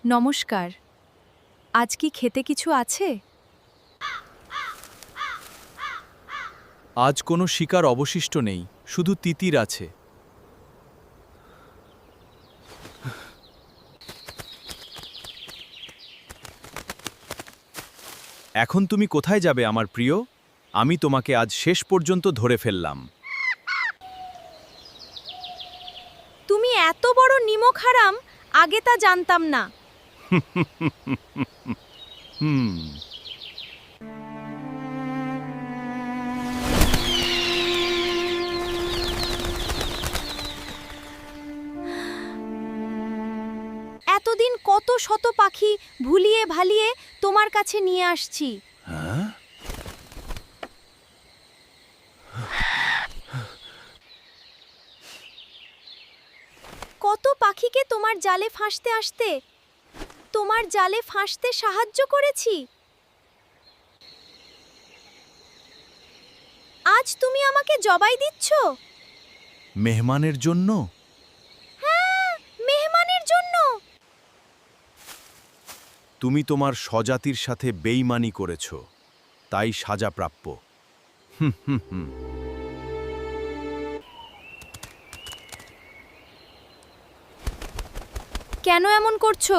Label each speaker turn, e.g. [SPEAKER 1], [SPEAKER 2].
[SPEAKER 1] নমস্কার। আজ কি খেতে কিছু আছে?
[SPEAKER 2] আজ কোনো শিকার অবশিষ্ট নেই, শুধু তিতির আছে। এখন তুমি কোথায় যাবে আমার প্রিয়? আমি তোমাকে আজ শেষ পর্যন্ত ধরে ফেললাম।
[SPEAKER 1] তুমি এত বড় নিমক হারাম, আগে তা জানতাম না।
[SPEAKER 2] হুম।
[SPEAKER 1] এতদিন কত শত পাখি ভুলিয়ে ভালিয়ে তোমার কাছে নিয়ে আসছি।
[SPEAKER 2] হ্যাঁ?
[SPEAKER 1] কত পাখিকে তোমার জালে ফাঁসতে সাহায্য করেছি। আজ তুমি আমাকে জবাই দিচ্ছ?
[SPEAKER 2] মেহমানের জন্য?
[SPEAKER 1] হ্যাঁ, মেহমানের জন্য।
[SPEAKER 2] তুমি তোমার স্বজাতির সাথে বেইমানি করেছ, তাই সাজা প্রাপ্য। হুম হুম হুম।
[SPEAKER 1] কেন এমন করছো?